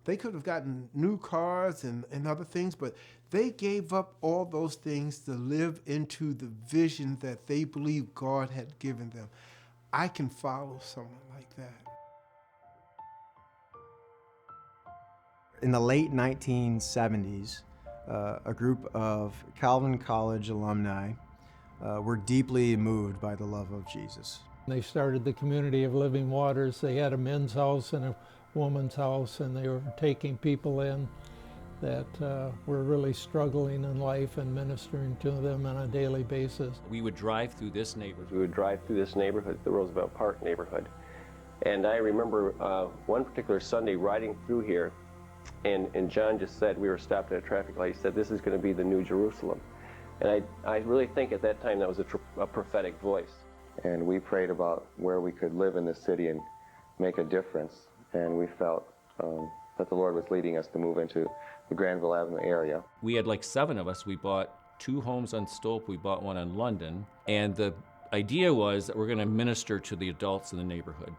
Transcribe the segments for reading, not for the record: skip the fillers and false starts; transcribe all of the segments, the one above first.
They could have gotten new cars and other things, but they gave up all those things to live into the vision that they believe God had given them. I can follow someone like that. In the late 1970s, a group of Calvin College alumni were deeply moved by the love of Jesus. They started the community of Living Waters. They had a men's house and a woman's house, and they were taking people in that were really struggling in life and ministering to them on a daily basis. We would drive through this neighborhood. We would drive through this neighborhood, the Roosevelt Park neighborhood. And I remember one particular Sunday riding through here, and John just said, we were stopped at a traffic light, he said, this is going to be the New Jerusalem. And I really think at that time that was a prophetic voice. And we prayed about where we could live in this city and make a difference. And we felt that the Lord was leading us to move into the Granville Avenue area. We had like 7 of us. We bought 2 homes on Stope. We bought one on London. And the idea was that we're going to minister to the adults in the neighborhood.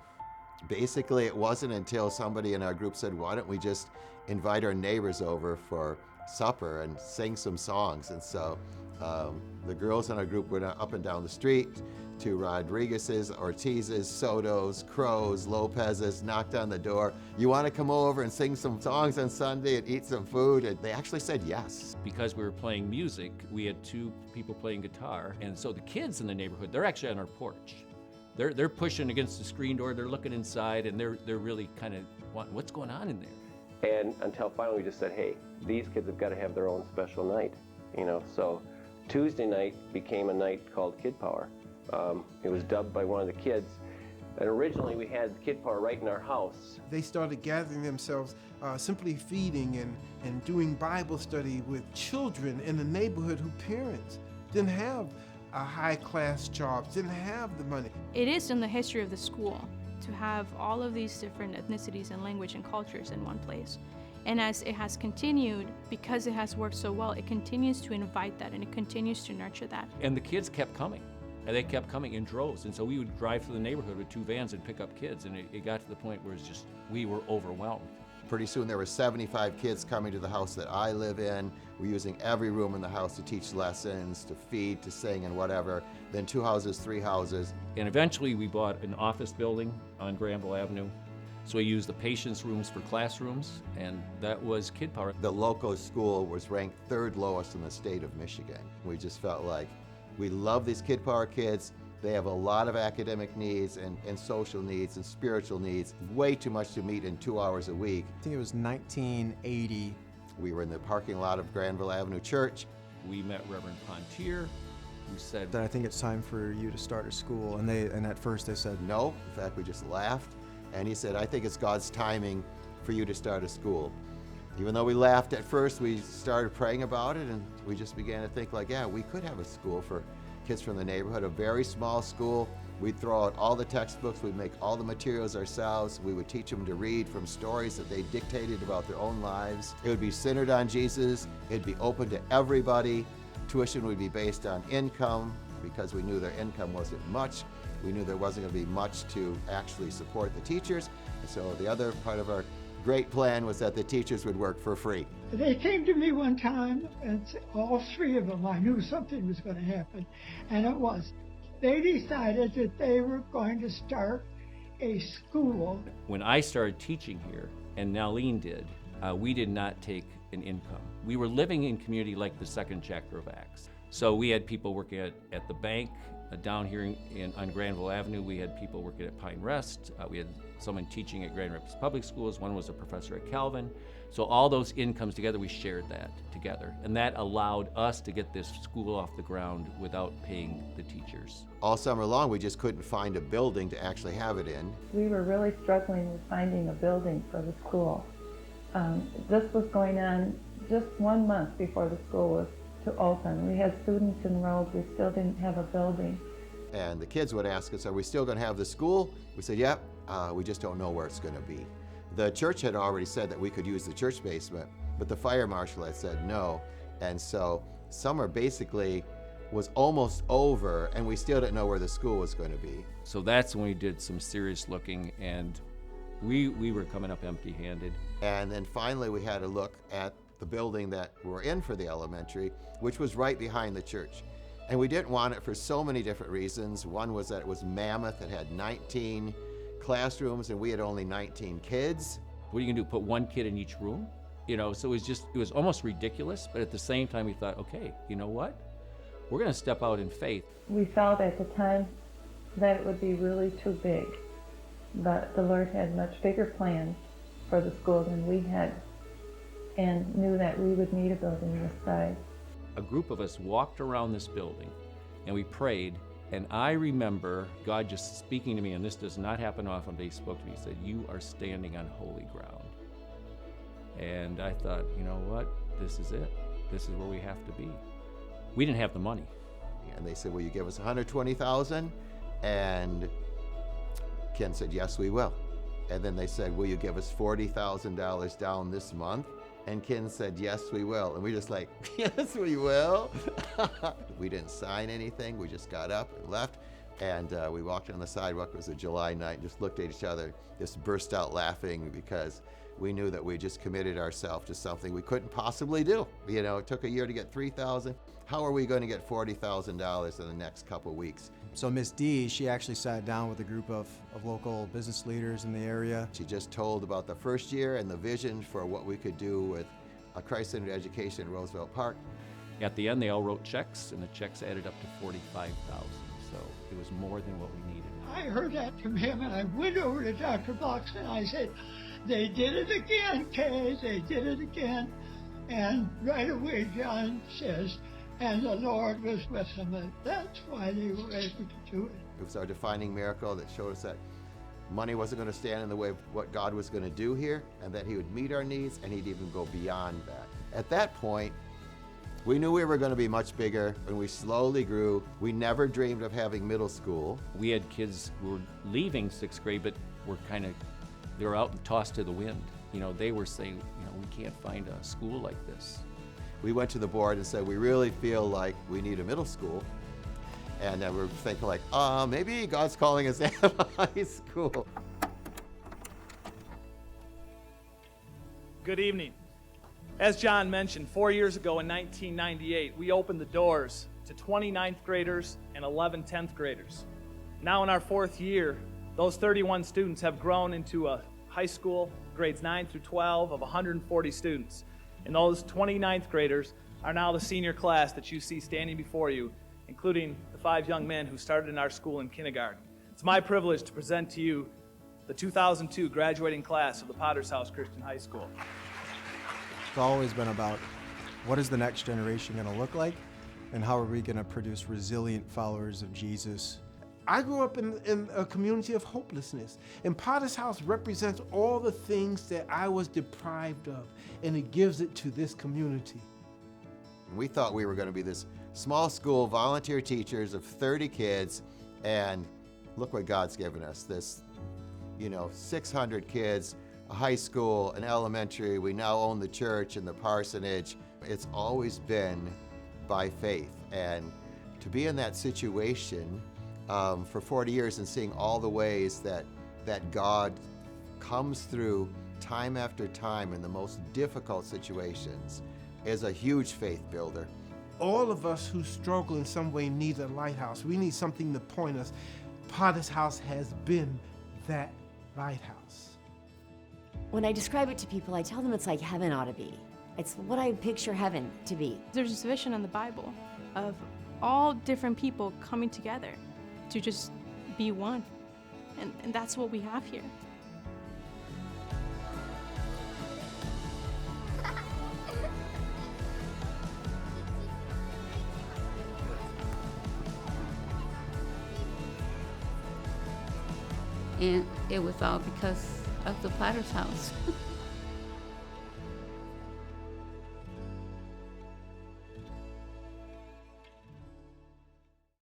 Basically, it wasn't until somebody in our group said, why don't we just invite our neighbors over for supper and sing some songs? And so the girls in our group went up and down the street to Rodriguez's, Ortiz's, Soto's, Crow's, Lopez's, knocked on the door. You want to come over and sing some songs on Sunday and eat some food? And they actually said yes. Because we were playing music, we had 2 people playing guitar. And so the kids in the neighborhood, they're actually on our porch. They're pushing against the screen door, they're looking inside, and they're really kind of wanting, what's going on in there? And until finally we just said, hey, these kids have got to have their own special night, you know. So Tuesday night became a night called Kid Power. It was dubbed by one of the kids. And originally we had Kid Power right in our house. They started gathering themselves, simply feeding and doing Bible study with children in the neighborhood who parents didn't have high-class jobs, didn't have the money. It is in the history of the school to have all of these different ethnicities and language and cultures in one place. And as it has continued, because it has worked so well, it continues to invite that and it continues to nurture that. And the kids kept coming. And they kept coming in droves. And so we would drive through the neighborhood with 2 vans and pick up kids. And it got to the point where it's just, we were overwhelmed. Pretty soon there were 75 kids coming to the house that I live in. We're using every room in the house to teach lessons, to feed, to sing, and whatever. Then 2 houses, 3 houses. And eventually we bought an office building on Granville Avenue. So we used the patients' rooms for classrooms, and that was Kid Power. The local school was ranked 3rd lowest in the state of Michigan. We just felt like we love these Kid Power kids. They have a lot of academic needs and social needs and spiritual needs. Way too much to meet in 2 hours a week. I think it was 1980. We were in the parking lot of Granville Avenue Church. We met Reverend Pontier, who said That I think it's time for you to start a school. And at first they said no. No, in fact, we just laughed. And he said, I think it's God's timing for you to start a school. Even though we laughed at first, we started praying about it, and we just began to think like, yeah, we could have a school for kids from the neighborhood, a very small school. We'd throw out all the textbooks, we'd make all the materials ourselves, we would teach them to read from stories that they dictated about their own lives. It would be centered on Jesus, it'd be open to everybody. Tuition would be based on income, because we knew their income wasn't much. We knew there wasn't going to be much to actually support the teachers. And so the other part of our great plan was that the teachers would work for free. They came to me one time, and all 3 of them, I knew something was going to happen, and it was. They decided that they were going to start a school. when I started teaching here, and Nalene did, we did not take an income. We were living in community like the 2nd chapter of Acts. So we had people working at the bank down here on Granville Avenue. We had people working at Pine Rest. We had someone teaching at Grand Rapids Public Schools. One was a professor at Calvin. So all those incomes together, we shared that together. And that allowed us to get this school off the ground without paying the teachers. All summer long, we just couldn't find a building to actually have it in. We were really struggling with finding a building for the school. This was going on just 1 month before the school was to open. We had students enrolled, we still didn't have a building. And the kids would ask us, are we still going to have the school? We said, yep, we just don't know where it's going to be. The church had already said that we could use the church basement, but the fire marshal had said no. And so summer basically was almost over, and we still didn't know where the school was going to be. So that's when we did some serious looking, and We were coming up empty-handed. And then finally we had to look at the building that we're in for the elementary, which was right behind the church. And we didn't want it for so many different reasons. One was that it was mammoth. It had 19 classrooms and we had only 19 kids. What are you gonna do, put one kid in each room? You know, so it was almost ridiculous, but at the same time we thought, okay, you know what? We're gonna step out in faith. We felt at the time that it would be really too big, but the Lord had much bigger plans for the school than we had, and knew that we would need a building this size. A group of us walked around this building and we prayed, and I remember God just speaking to me, and this does not happen often, but he spoke to me. He said, "You are standing on holy ground." And I thought, you know what? This is it. This is where we have to be. We didn't have the money. And they said, "Will you give us $120,000?" And Ken said, "Yes, we will." And then they said, "Will you give us $40,000 down this month?" And Ken said, "Yes, we will." And we just like, "Yes, we will." We didn't sign anything. We just got up and left. And we walked on the sidewalk. It was a July night, and just looked at each other, just burst out laughing because we knew that we just committed ourselves to something we couldn't possibly do. You know, it took a year to get $3,000. How are we going to get $40,000 in the next couple of weeks? So Miss D, she actually sat down with a group of local business leaders in the area. She just told about the first year and the vision for what we could do with a Christ-centered education in Roosevelt Park. At the end, they all wrote checks, and the checks added up to $45,000. So it was more than what we needed. I heard that from him, and I went over to Dr. Box and I said, "They did it again, Kay, they did it again." And right away John says, "And the Lord was with them," and that's why they were able to do it. It was our defining miracle that showed us that money wasn't going to stand in the way of what God was going to do here, and that he would meet our needs, and he'd even go beyond that. At that point, we knew we were going to be much bigger, and we slowly grew. We never dreamed of having middle school. We had kids who were leaving 6th grade, but they were out and tossed to the wind. You know, they were saying, you know, we can't find a school like this. We went to the board and said, we really feel like we need a middle school. And then we're thinking like, maybe God's calling us to have a high school. Good evening. As John mentioned, 4 years ago in 1998, we opened the doors to 20 9th graders and 11 10th graders. Now in our 4th year, those 31 students have grown into a high school, grades 9 through 12, of 140 students. And those 20 9th graders are now the senior class that you see standing before you, including the 5 young men who started in our school in kindergarten. It's my privilege to present to you the 2002 graduating class of the Potter's House Christian High School. It's always been about what is the next generation going to look like, and how are we going to produce resilient followers of Jesus. I grew up in a community of hopelessness, and Potter's House represents all the things that I was deprived of, and it gives it to this community. We thought we were going to be this small school, volunteer teachers of 30 kids, and look what God's given us. This, 600 kids, a high school, an elementary. We now own the church and the parsonage. It's always been by faith. And to be in that situation for 40 years and seeing all the ways that God comes through time after time in the most difficult situations is a huge faith builder. All of us who struggle in some way need a lighthouse. We need something to point us. Potter's House has been that lighthouse. When I describe it to people, I tell them it's like heaven ought to be. It's what I picture heaven to be. There's this vision in the Bible of all different people coming together to just be one. And that's what we have here. And it was all because of the Potter's House.